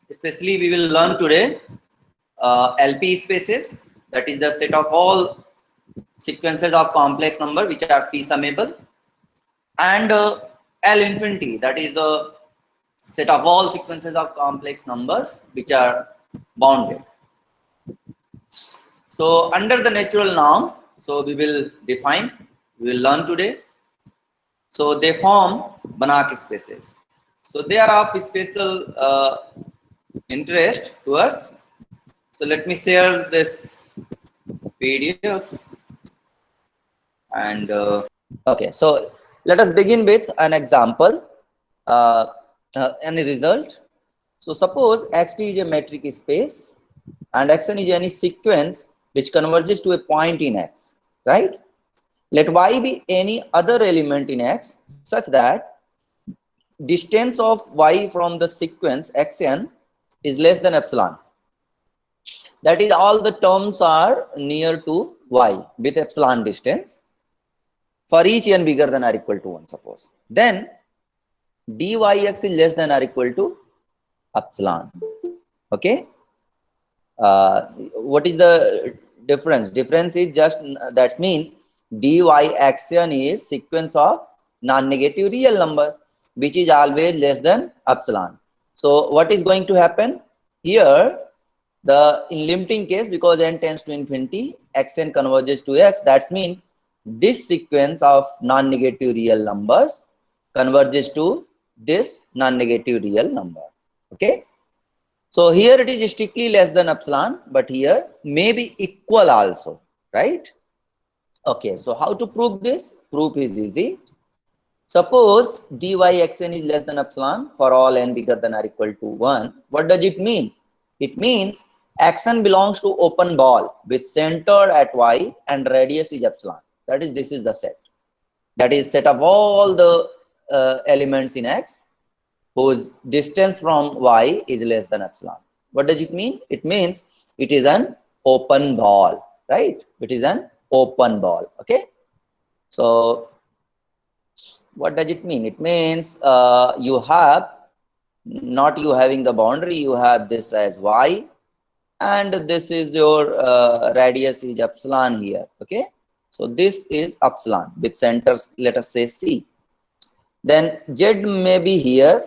Especially we will learn today LP spaces, that is the set of all sequences of complex number which are p summable, and L infinity, that is the set of all sequences of complex numbers which are bounded. So under the natural norm, so we will define, we will learn today. So they form Banach spaces. So they are of special interest to us. So let me share this PDF. And okay, so let us begin with an example, any result. So suppose xt is a metric space and xn is any sequence which converges to a point in x, right? Let y be any other element in x such that distance of y from the sequence xn is less than epsilon. That is, all the terms are near to y with epsilon distance for each n bigger than or equal to 1, suppose. Then dyx is less than or equal to epsilon. Okay. What is the difference? Difference is just, that means dyxn is sequence of non-negative real numbers which is always less than epsilon. So what is going to happen here? The in limiting case, because n tends to infinity, xn converges to x. That means this sequence of non-negative real numbers converges to this non-negative real number. Okay. So here it is strictly less than epsilon, but here may be equal also, right? Okay, so how to prove this? Proof is easy. Suppose dyxn is less than epsilon for all n bigger than or equal to 1. What does it mean? It means xn belongs to open ball with center at y and radius is epsilon. That is, this is the set. That is set of all the elements in x whose distance from y is less than epsilon. What does it mean? It means it is an open ball, right? It is an open ball. Okay. So what does it mean? It means you have, not you having the boundary, you have this as y, and this is your radius is epsilon here. Okay. So this is epsilon with centers, let us say C. Then z may be here,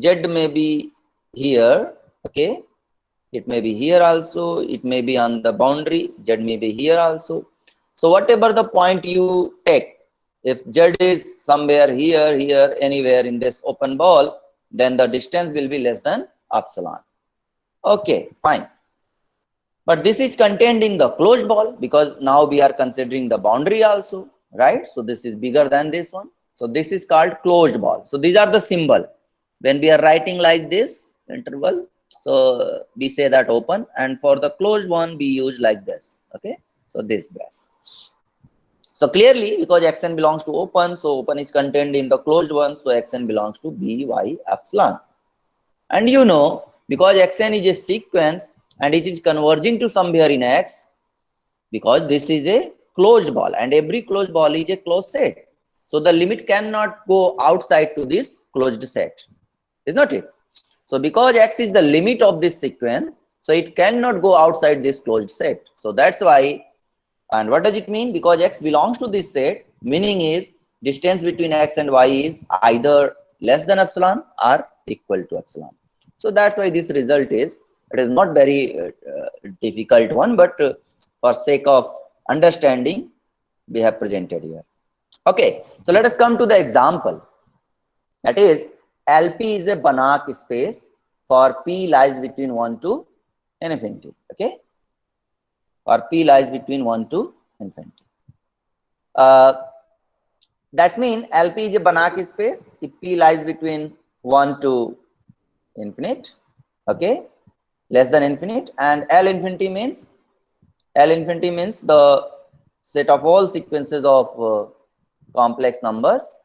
z may be here. Okay. It may be here also, it may be on the boundary, z may be here also. So whatever the point you take, if z is somewhere here, here, anywhere in this open ball, then the distance will be less than epsilon. Okay, fine. But this is contained in the closed ball because now we are considering the boundary also, right? So this is bigger than this one. So this is called closed ball. So these are the symbol. When we are writing like this interval, so we say that open, and for the closed one we use like this. Okay, so this brace. So clearly, because xn belongs to open, so open is contained in the closed one, so xn belongs to by epsilon. And you know, because xn is a sequence and it is converging to somewhere in x, because this is a closed ball and every closed ball is a closed set. So the limit cannot go outside to this closed set, is not it? So because x is the limit of this sequence, so it cannot go outside this closed set. So that's why. And what does it mean? Because x belongs to this set, meaning is distance between x and y is either less than epsilon or equal to epsilon. So that's why this result is, it is not very difficult one, but for sake of understanding, we have presented here. Okay, so let us come to the example. That is, LP is a Banach space for P lies between 1 to infinity. Okay, or P lies between 1 to infinity. That means LP is a Banach space if P lies between 1 to infinite, okay, less than infinite, and L infinity means the set of all sequences of complex numbers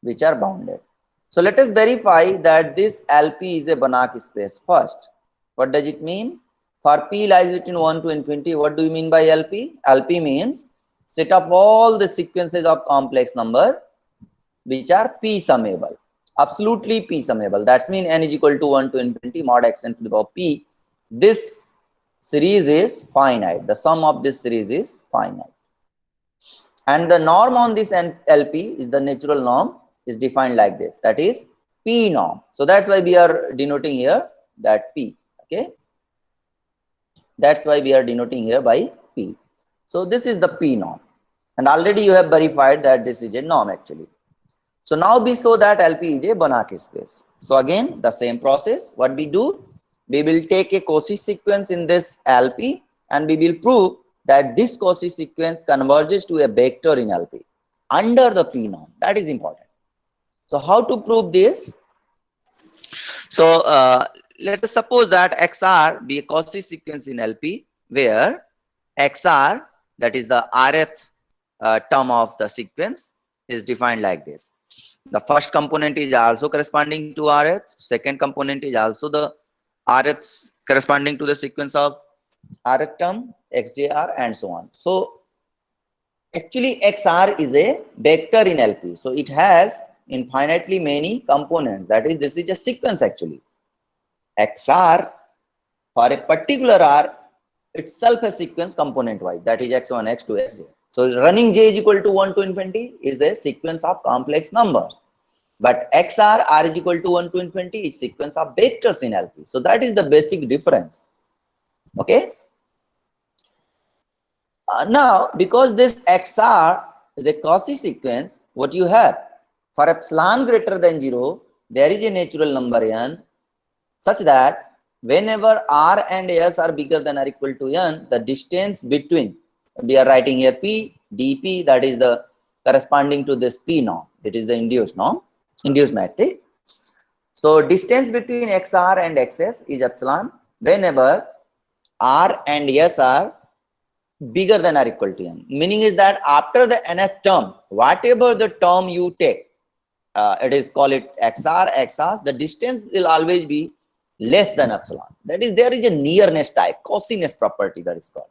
which are bounded. So let us verify that this LP is a Banach space first. What does it mean? For P lies between 1 to infinity, what do you mean by LP? LP means set of all the sequences of complex number which are P summable. absolutely p summable. That's mean n is equal to 1 to infinity mod xn to the power p. This series is finite. The sum of this series is finite. And the norm on this LP is the natural norm is defined like this. That is P norm. So that's why we are denoting here that P. Okay. That's why we are denoting here by P. So this is the P norm. And already you have verified that this is a norm actually. So now we show that LP is a Banach space. So again, the same process. What we do? We will take a Cauchy sequence in this LP and we will prove that this Cauchy sequence converges to a vector in LP under the P norm. That is important. So how to prove this? So let us suppose that XR be a Cauchy sequence in LP where XR, that is the rth term of the sequence, is defined like this. The first component is also corresponding to rth, second component is also the rth corresponding to the sequence of rth term, xjr, and so on. So actually xr is a vector in LP. So it has infinitely many components. That is, this is a sequence actually. XR for a particular R itself a sequence component wise, that is x1, x2, xj. So running j is equal to 1 to infinity is a sequence of complex numbers. But XR, R is equal to 1 to infinity is sequence of vectors in LP. So that is the basic difference. Okay. Now, because this XR is a Cauchy sequence, what you have? For epsilon greater than 0, there is a natural number n such that whenever R and S are bigger than or equal to n, the distance between, we are writing here P, dP, that is the corresponding to this P norm. It is the induced norm, induced matrix. So distance between XR and XS is epsilon whenever R and S are bigger than or equal to n. Meaning is that after the nth term, whatever the term you take, it is call it XR, XR, the distance will always be less than epsilon. That is, there is a nearness type, Cauchiness property that is called.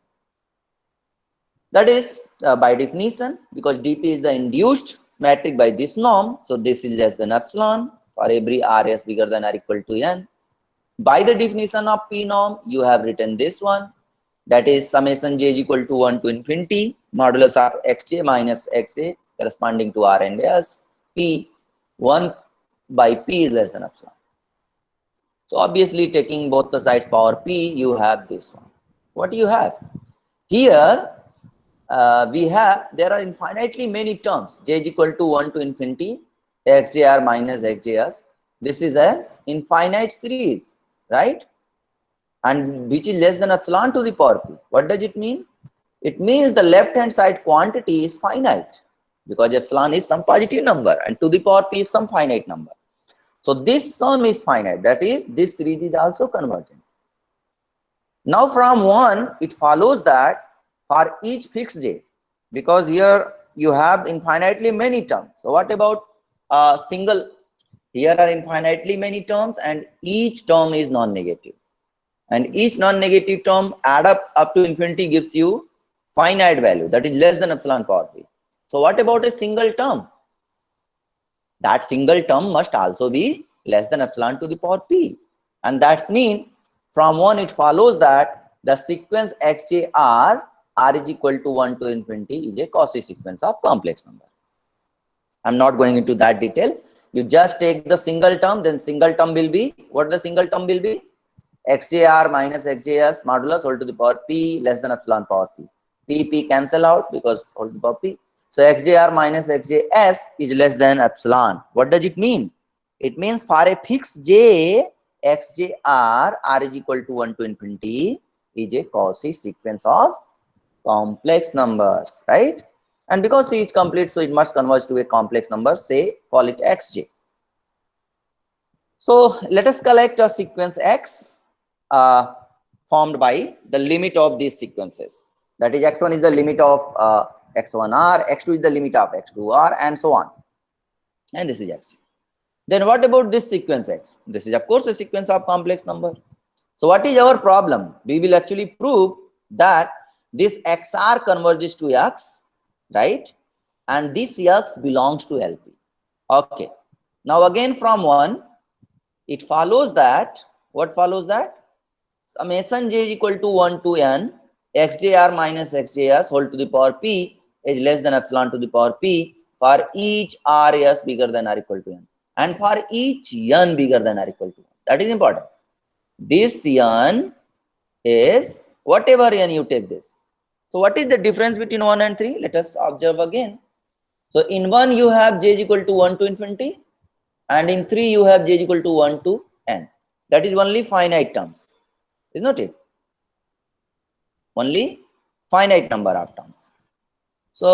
That is by definition, because dP is the induced matrix by this norm. So this is less than epsilon for every RS bigger than or equal to n. By the definition of P norm, you have written this one. That is summation j is equal to 1 to infinity modulus of xj minus xj corresponding to R and S. P 1 by P is less than epsilon. So obviously taking both the sides power P, you have this one. What do you have? Here there are infinitely many terms. J is equal to 1 to infinity, xjr minus xjs. This is an infinite series, right? And which is less than epsilon to the power P. What does it mean? It means the left hand side quantity is finite because epsilon is some positive number and to the power P is some finite number. So this sum is finite. That is, this series is also convergent. Now from 1, it follows that for each fixed j, because here you have infinitely many terms. So what about a single? Here are infinitely many terms and each term is non-negative. And each non-negative term add up to infinity gives you finite value, that is less than epsilon power P. So what about a single term? That single term must also be less than epsilon to the power P. And that's mean from 1 it follows that the sequence xj r is equal to 1 to infinity is a Cauchy sequence of complex number. I'm not going into that detail. You just take the single term, then single term will be, what the single term will be? xjr minus xjs modulus whole to the power P less than epsilon power P. P cancel out because whole to the power P. So xjr minus xjs is less than epsilon. What does it mean? It means for a fixed j, xjr r is equal to 1 to infinity is a Cauchy sequence of complex numbers, right? And because C is complete, so it must converge to a complex number, say, call it xj. So let us collect a sequence x formed by the limit of these sequences. That is, x1 is the limit of x1r, x2 is the limit of x2r, and so on. And this is xj. Then what about this sequence x? This is of course a sequence of complex number. So what is our problem? We will actually prove that this xr converges to x, right? And this x belongs to LP. Okay. Now again from 1, it follows that, what follows that? Summation j is equal to 1 to n, xjr minus xjs whole to the power p is less than epsilon to the power p for each rs bigger than or equal to n, and for each n bigger than or equal to 1. That is important. This n is whatever n you take this. So what is the difference between 1 and 3? Let us observe again. So in 1 you have j is equal to 1 to infinity, and in 3 you have j is equal to 1 to n. That is only finite terms, is not it? Only finite number of terms. So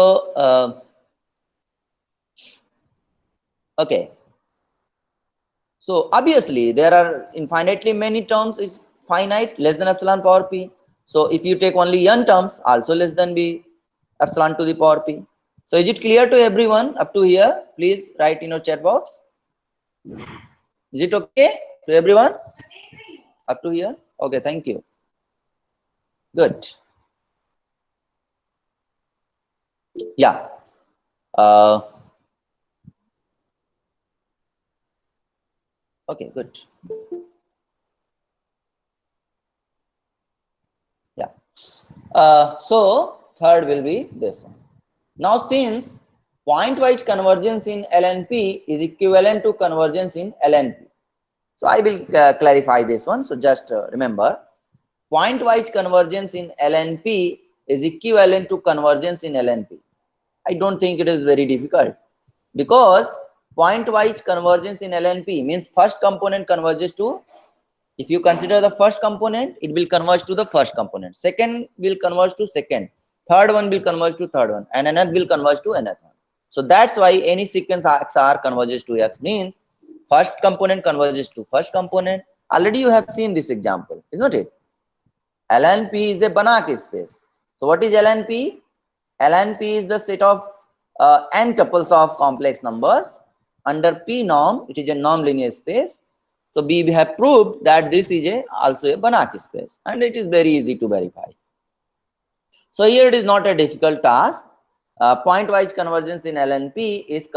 okay. So obviously there are infinitely many terms is finite, less than epsilon power p. So if you take only n terms, also less than b epsilon to the power p. So is it clear to everyone up to here? Please write in your chat box. Is it okay to everyone up to here? Okay, thank you. Good. Yeah. Okay, good. Yeah. So third will be this one. Now since point-wise convergence in LNP is equivalent to convergence in LNP. So I will clarify this one. So just remember, point-wise convergence in LNP is equivalent to convergence in LNP. I don't think it is very difficult, because point-wise convergence in LNP means first component converges to, if you consider the first component, it will converge to the first component. Second will converge to second. Third one will converge to third one, and nth will converge to nth one. So that's why any sequence XR converges to X means first component converges to first component. Already you have seen this example, isn't it? LNP is a Banach space. So what is LNP? LNP is the set of n tuples of complex numbers under P norm. It is a non-linear space. So we have proved that this is also a Banach space, and it is very easy to verify. So here it is not a difficult task. Point-wise convergence in LNP is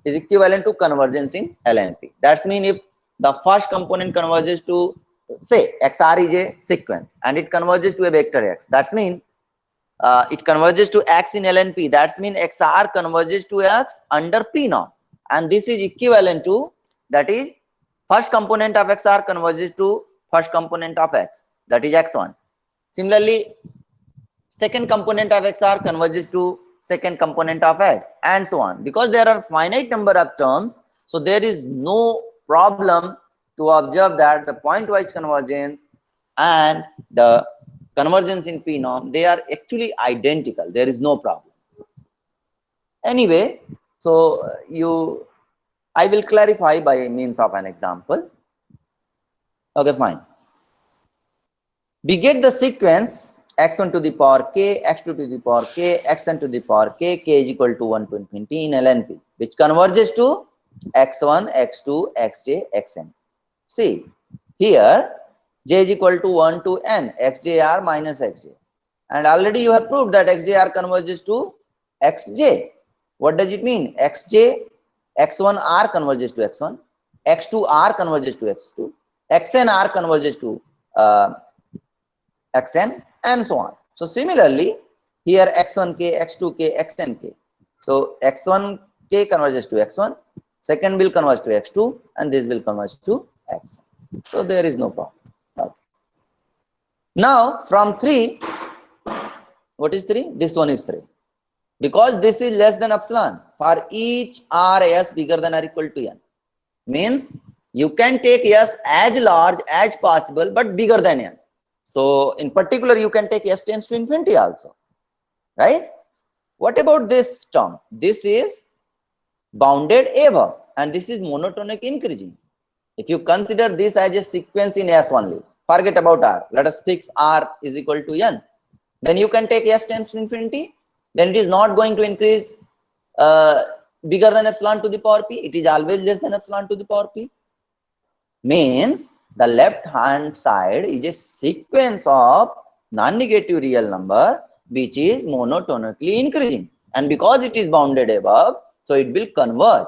equivalent to convergence in LNP. That's mean if the first component converges to, say, XR is a sequence and it converges to a vector X. That's mean it converges to X in LNP. That's mean XR converges to X under P norm, and this is equivalent to, that is, first component of XR converges to first component of X, that is X1. Similarly, second component of XR converges to second component of X, and so on. Because there are finite number of terms, so there is no problem to observe that the point-wise convergence and the convergence in P norm, they are actually identical. There is no problem. Anyway, so I will clarify by means of an example. Okay, fine. We get the sequence x1 to the power k, x2 to the power k, xn to the power k, k is equal to 1 to infinity in LNP, which converges to x1, x2, xj, xn. See, here j is equal to 1 to n, xjr minus xj. And already you have proved that xjr converges to xj. What does it mean? Xj, x1r converges to x1, x2r converges to x2, xnr converges to xn, and so on. So similarly, here x1k, x2k, xnk. So x1k converges to x1, second will converge to x2, and this will converge to xn. So there is no problem. Okay. Now from 3, what is 3? This one is 3. Because this is less than epsilon for each rs bigger than or equal to n. Means you can take s as large as possible but bigger than n. So in particular, you can take s tends to infinity also, right? What about this term? This is bounded above, and this is monotonic increasing. If you consider this as a sequence in S only, forget about R. Let us fix R is equal to N. Then you can take S tends to infinity. Then it is not going to increase bigger than epsilon to the power P. It is always less than epsilon to the power P. Means the left hand side is a sequence of non-negative real number which is monotonically increasing, and because it is bounded above, so it will converge.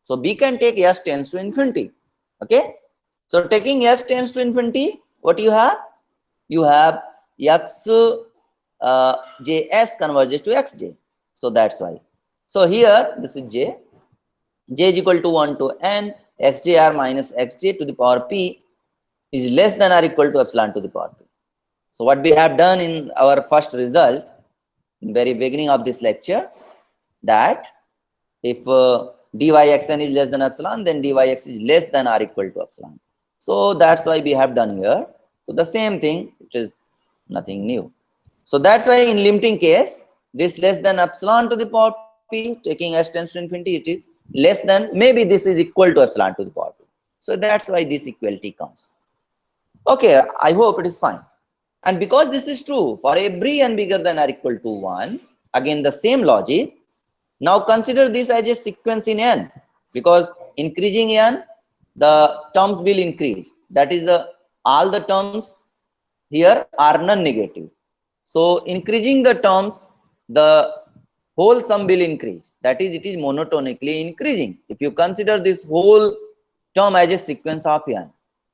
So B can take s tends to infinity. Okay. So taking s tends to infinity, what you have? You have x js converges to xj. So that's why. So here this is j is equal to 1 to n xjr minus xj to the power p is less than or equal to epsilon to the power p. So what we have done in our first result, in very beginning of this lecture, that if dyxn is less than epsilon, then dyx is less than or equal to epsilon. So that's why we have done here. So the same thing, it is nothing new. So that's why in limiting case, this less than epsilon to the power p, taking s tends to infinity, it is less than, maybe this is equal to epsilon to the power p. So that's why this equality comes. Okay, I hope it is fine. And because this is true for every n bigger than or equal to 1, again the same logic. Now consider this as a sequence in n, because increasing n, the terms will increase. That is all the terms here are non-negative. So increasing the terms, the whole sum will increase. That is, it is monotonically increasing. If you consider this whole term as a sequence of n,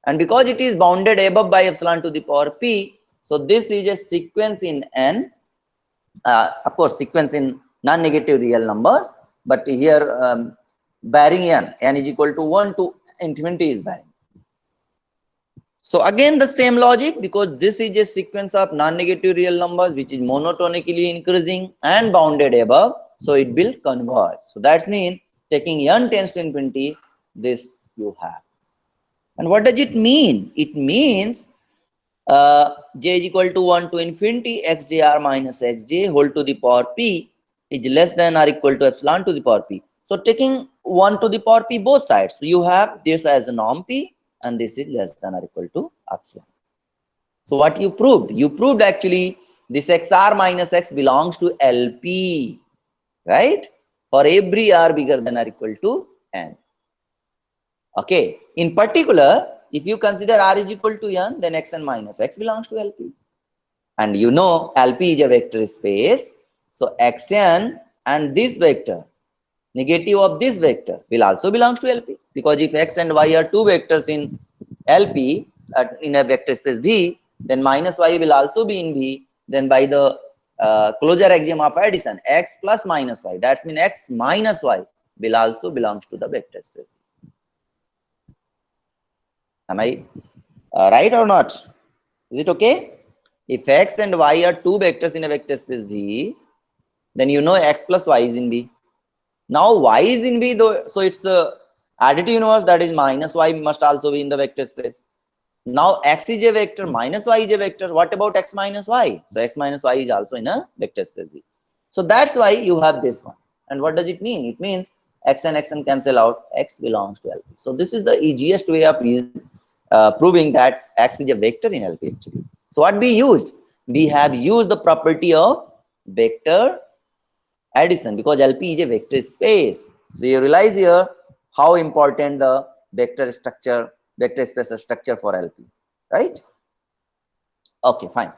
and because it is bounded above by epsilon to the power p, so this is a sequence in n. Of course, sequence in non-negative real numbers, but here bearing n is equal to 1 to infinity is bearing. So again the same logic, because this is a sequence of non-negative real numbers which is monotonically increasing and bounded above, so it will converge. So that's mean taking n tends to infinity, this you have. And what does it mean? It means j is equal to 1 to infinity xjr minus xj whole to the power p is less than or equal to epsilon to the power p. So taking 1 to the power p both sides, so you have this as a norm p and this is less than or equal to epsilon. So what you proved? You proved actually this xr minus x belongs to LP, right? For every r bigger than or equal to n. Okay. In particular, if you consider r is equal to n, then xn minus x belongs to LP. And you know LP is a vector space. So xn and this vector, negative of this vector, will also belongs to LP. Because if x and y are two vectors in LP, in a vector space V, then minus y will also be in V. Then by the closure axiom of addition, x plus minus y, that means x minus y will also belongs to the vector space. Am I right or not? Is it okay? If x and y are two vectors in a vector space V, then you know x plus y is in V. Now y is in V, though, so it's a additive universe, that is minus y must also be in the vector space. Now x is a vector, minus y is a vector. What about x minus y? So x minus y is also in a vector space V. So that's why you have this one. And what does it mean? It means x and xn cancel out, x belongs to LP. So this is the easiest way of proving that x is a vector in LP actually. So what we used? We have used the property of vector addition, because LP is a vector space. So you realize here how important the vector structure, vector space structure for LP, right? Okay, fine.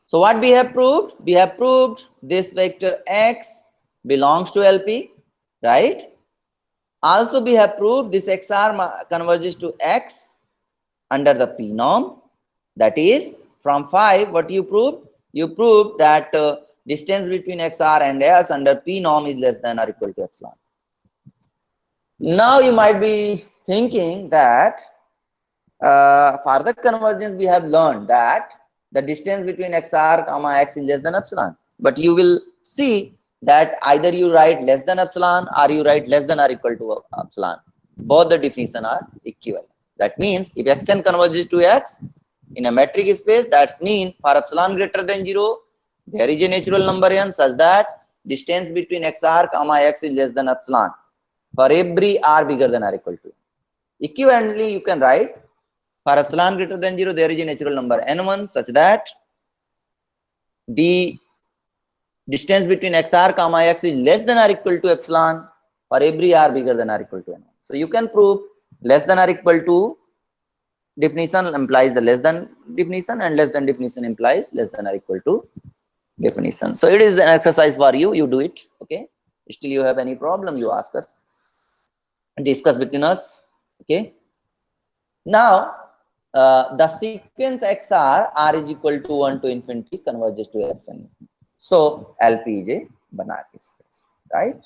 So what we have proved? We have proved this vector x belongs to LP, right? Also we have proved this xr converges to x under the P norm. That is, from 5, what you proved? You proved that distance between xr and x under P norm is less than or equal to epsilon. Now you might be thinking that for the convergence we have learned that the distance between xr comma x is less than epsilon. But you will see that either you write less than epsilon or you write less than or equal to epsilon. Both the definition are equivalent. That means if xn converges to x in a metric space, that's mean for epsilon greater than 0, there is a natural number n such that distance between xr comma x is less than epsilon for every r bigger than or equal to. Equivalently, you can write for epsilon greater than 0, there is a natural number n1 such that the distance between xr comma x is less than or equal to epsilon for every r bigger than or equal to n1. So you can prove less than or equal to definition implies the less than definition, and less than definition implies less than or equal to definition. So it is an exercise for you. You do it. Okay. Still you have any problem, you ask us. discuss between us. Okay. Now, the sequence XR R is equal to 1 to infinity converges to Xn. So LP is a Banach space, right?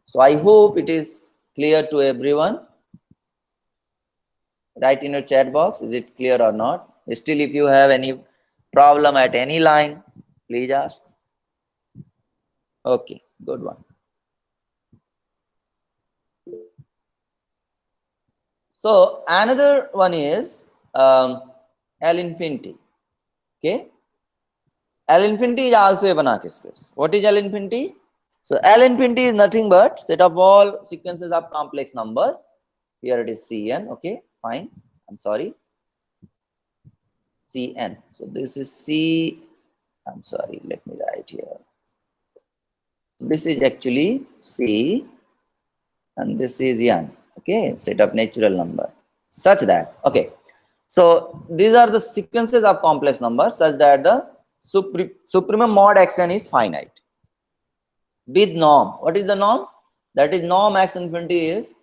So I hope it is clear to everyone. Write in your chat box, is it clear or not? Still, if you have any problem at any line, please ask. Okay, good one. So another one is L infinity. Okay, L infinity is also a Banach space. What is L infinity? So L infinity is nothing but set of all sequences of complex numbers. Here it is Cn. Okay, fine. I'm sorry. Cn. So this is C. I'm sorry. Let me write here. This is actually C, and this is N. Okay, set of natural number such that, okay, so these are the sequences of complex numbers such that the supremum mod xn is finite with norm. What is the norm? That is norm x infinity is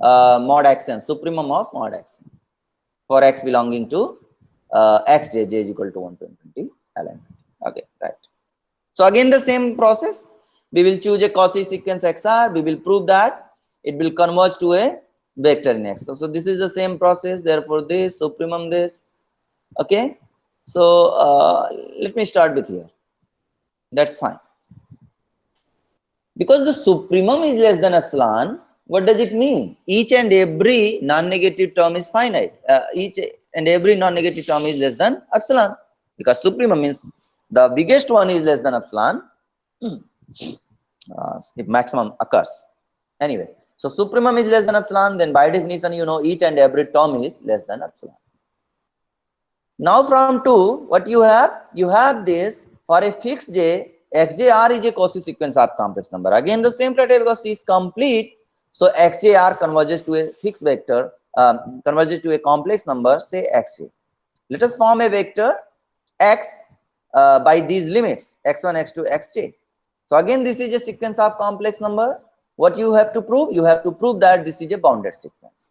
mod xn, supremum of mod xn for x belonging to xj, j is equal to 1 to infinity ln. Okay, right. So again the same process, we will choose a Cauchy sequence XR, we will prove that it will converge to a vector in X. So this is the same process, therefore this, supremum this, okay. So let me start with here, that's fine. Because the supremum is less than epsilon, what does it mean? Each and every non-negative term is finite. Each and every non-negative term is less than epsilon, because supremum means the biggest one is less than epsilon. If maximum occurs. Anyway, so supremum is less than epsilon, then by definition, you know, each and every term is less than epsilon. Now from 2, what you have? You have this for a fixed j, xjr is a Cauchy sequence of complex number. Again, the same criteria because C is complete. So xjr converges to a fixed vector, converges to a complex number, say xj. Let us form a vector x by these limits, x1, x2, xj. So again, this is a sequence of complex number. What you have to prove? You have to prove that this is a bounded sequence.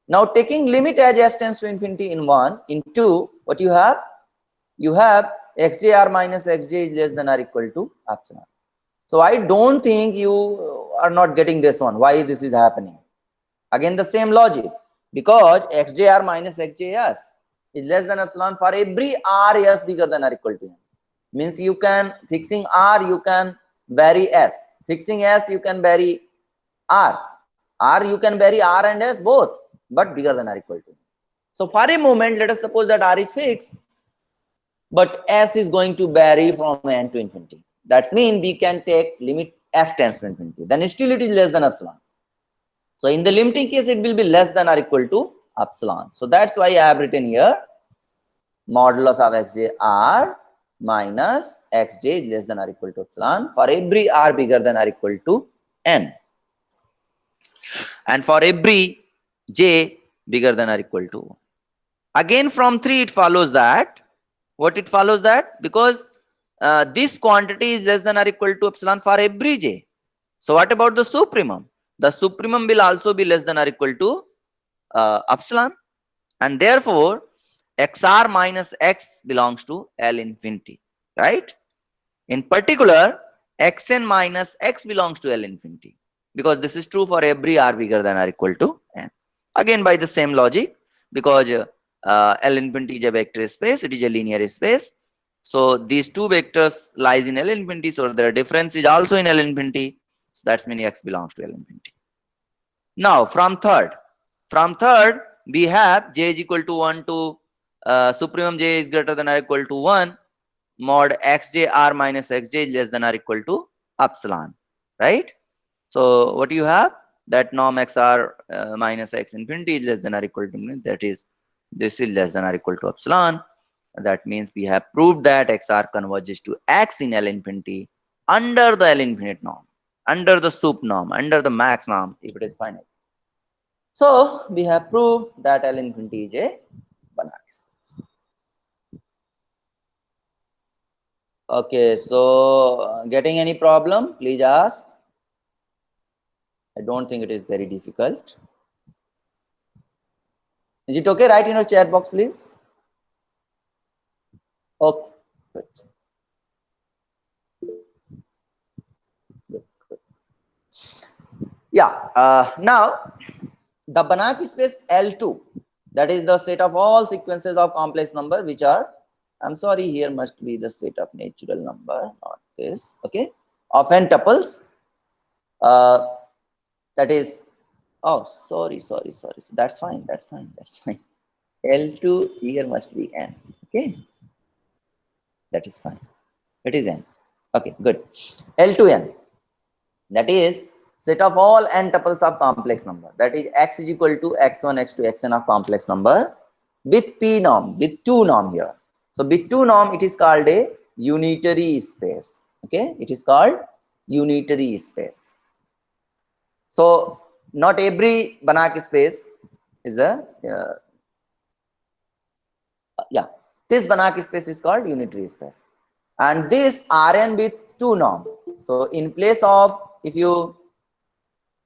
Now taking limit as s tends to infinity in 1, in 2, what you have? You have xjr minus xj is less than or equal to epsilon. So I don't think you are not getting this one. Why this is happening? Again, the same logic. Because xjr minus xjs is less than epsilon for every r s bigger than or equal to n. Means you can, fixing r, you can vary s. Fixing s, you can vary r. R, you can vary r and s both, but bigger than or equal to. So for a moment, let us suppose that r is fixed, but s is going to vary from n to infinity. That means we can take limit s tends to infinity. Then still it is less than epsilon. So in the limiting case, it will be less than or equal to epsilon. So that's why I have written here modulus of xj r minus xj is less than or equal to epsilon for every r bigger than or equal to n. And for every j bigger than or equal to 1. Again from 3 it follows that, what it follows that? Because this quantity is less than or equal to epsilon for every j. So what about the supremum? The supremum will also be less than or equal to epsilon, and therefore xr minus x belongs to L infinity, right? In particular, xn minus x belongs to L infinity, because this is true for every r bigger than or equal to n. Again, by the same logic, because L infinity is a vector space, it is a linear space. So these two vectors lies in L infinity, so their difference is also in L infinity. So that's meaning x belongs to L infinity. Now from third, we have j is equal to 1 to supremum j is greater than or equal to 1 mod xj r minus xj is less than or equal to epsilon, right? So what you have? That norm xr minus x infinity is less than or equal to, that is, this is less than or equal to epsilon. That means we have proved that xr converges to x in L infinity under the L infinite norm, under the sup norm, under the max norm if it is finite. So we have proved that L infinity is a Banach space. Okay, so getting any problem? Please ask. I don't think it is very difficult. Is it okay? Write in your chat box, please. Okay, good. Good, good. Yeah, now the Banach space L2, that is the set of all sequences of complex number which are, I'm sorry, here must be the set of natural number, not this, okay, of n tuples, that is, oh, sorry, that's fine, that's fine. L2 here must be n, okay, that is fine, it is n, okay, good. L2n, that is set of all n tuples of complex number, that is x is equal to x1 x2 xn of complex number with p norm, with 2 norm here. So with 2 norm it is called a unitary space, okay, it is called unitary space. So not every Banach space is a yeah, this Banach space is called unitary space, and this Rn with 2 norm. So in place of, if you,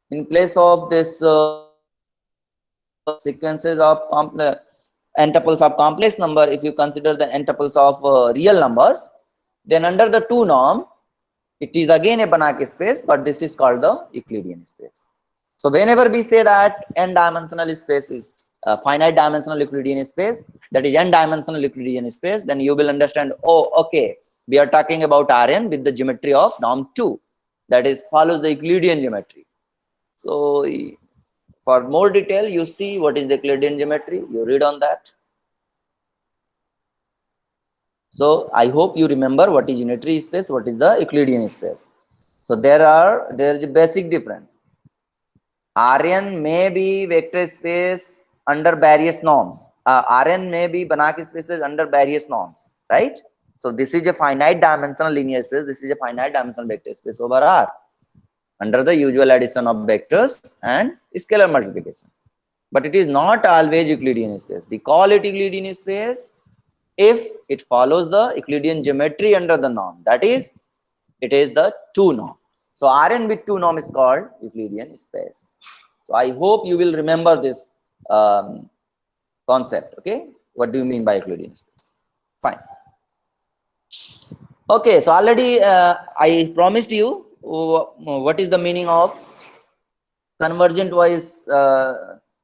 in place of this sequences of n tuples of complex number, if you consider the n tuples of real numbers, then under the 2 norm it is again a Banach space, but this is called the Euclidean space. So whenever we say that n dimensional space is finite dimensional Euclidean space, that is n dimensional Euclidean space, then you will understand, oh, okay, we are talking about Rn with the geometry of norm 2, that is follows the Euclidean geometry. So for more detail, you see what is the Euclidean geometry, you read on that. So I hope you remember what is unitary space, what is the Euclidean space. So there is a basic difference. Rn may be vector space under various norms. Rn may be Banach spaces under various norms, right? So this is a finite dimensional linear space, this is a finite dimensional vector space over R under the usual addition of vectors and scalar multiplication. But it is not always Euclidean space. We call it Euclidean space if it follows the Euclidean geometry under the norm, that is, it is the 2 norm. So Rn with 2 norm is called Euclidean space. So I hope you will remember this concept, okay? What do you mean by Euclidean space? Fine. Okay, so already I promised you what is the meaning of convergent wise,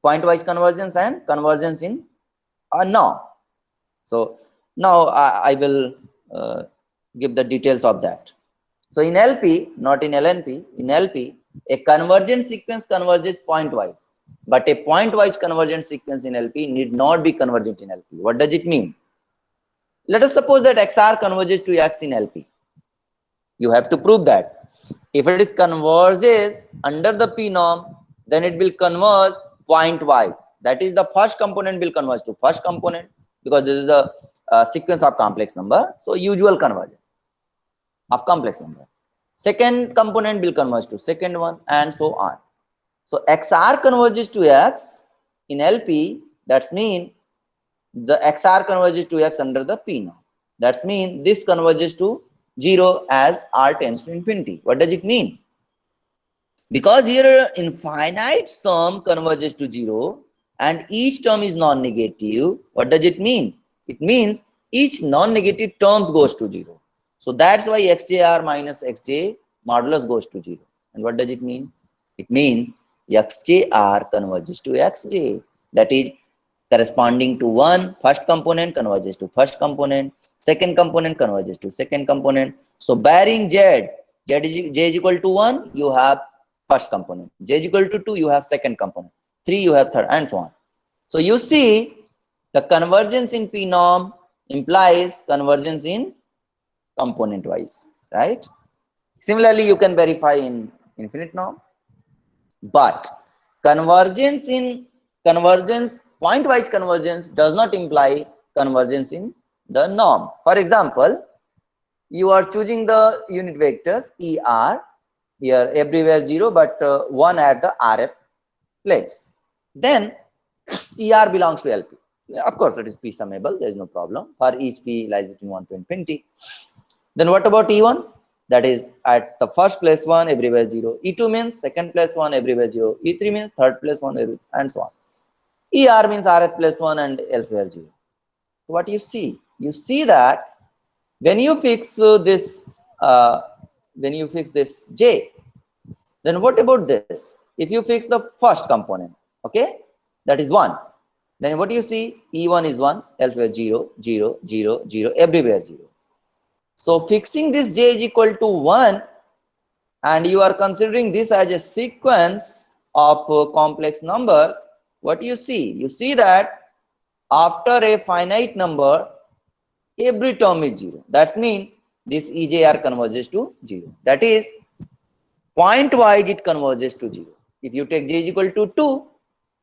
point wise convergence and convergence in a norm. So now I will give the details of that. So in LP, not in LNP, in LP, a convergent sequence converges pointwise, but a pointwise convergent sequence in LP need not be convergent in LP. What does it mean? Let us suppose that XR converges to X in LP. You have to prove that. If it is converges under the P norm, then it will converge pointwise. That is, the first component will converge to first component, because this is the sequence of complex number. So usual convergence of complex number. Second component will converge to second one, and so on. So XR converges to X in LP, that's mean the XR converges to X under the P norm. That's mean this converges to 0 as R tends to infinity. What does it mean? Because here infinite sum converges to 0 and each term is non-negative, what does it mean? It means each non-negative terms goes to 0. So that's why xjr minus xj modulus goes to 0. And what does it mean? It means xjr converges to xj. That is corresponding to 1, first component converges to first component, second component converges to second component. So bearing j is equal to 1, you have first component. J is equal to 2, you have second component. 3, you have third, and so on. So you see, the convergence in P norm implies convergence in component wise, right? Similarly, you can verify in infinite norm, but convergence in convergence, point-wise convergence does not imply convergence in the norm. For example, you are choosing the unit vectors ER, here everywhere 0, but 1 at the Rth place. Then ER belongs to LP. Of course, it is P summable, there is no problem. For each P lies between 1 to infinity. Then what about E1? that is at the first place 1, everywhere 0. E2 means second place 1, everywhere 0. E3 means third place 1, and so on. ER means rth place 1 and elsewhere 0. What you see? You see that when you fix this J, then what about this? If you fix the first component, okay, that is 1, then what you see? E1 is 1, elsewhere 0, 0, 0, 0, everywhere 0. So fixing this J is equal to 1, and you are considering this as a sequence of complex numbers. What you see? You see that after a finite number, every term is 0. That means this EJR converges to 0. That is, point wise it converges to 0. If you take J is equal to 2,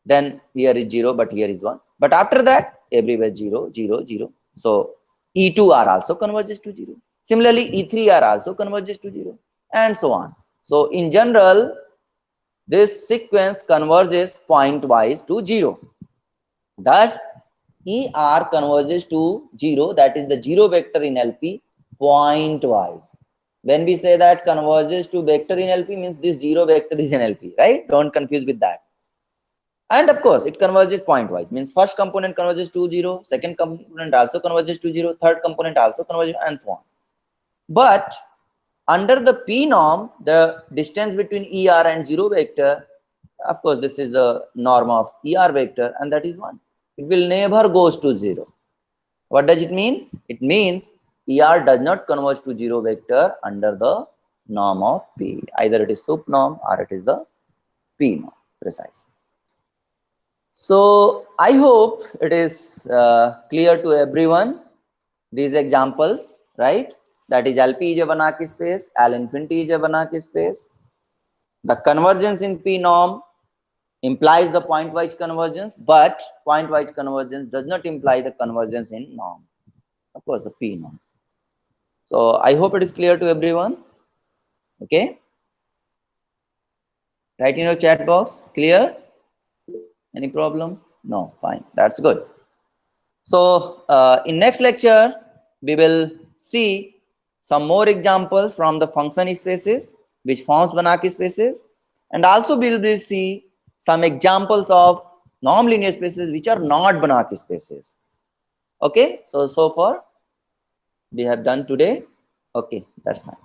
then here is 0, but here is 1. But after that, everywhere 0, 0, 0. So E2R also converges to 0. Similarly, E3R also converges to 0, and so on. So in general, this sequence converges point-wise to 0. Thus, ER converges to 0, that is the 0 vector in LP, point-wise. When we say that converges to vector in LP, means this 0 vector is in LP, right? Don't confuse with that. And of course, it converges point-wise, means first component converges to 0, second component also converges to 0, third component also converges, and so on. But under the P norm, the distance between ER and 0 vector, of course, this is the norm of ER vector, and that is 1. It will never goes to 0. What does it mean? It means ER does not converge to 0 vector under the norm of P. Either it is sup norm or it is the P norm, precisely. So I hope it is clear to everyone, these examples, right? That is, LP is a Banach space, L infinity is a Banach space. The convergence in P norm implies the point-wise convergence, but point-wise convergence does not imply the convergence in norm. Of course, the P norm. So I hope it is clear to everyone. Okay. Write in your chat box. Clear? Any problem? No. Fine. That's good. So in next lecture, we will see some more examples from the function spaces which forms Banach spaces, and also we will see some examples of non-linear spaces which are not Banach spaces. Okay, so far we have done today. Okay, that's fine.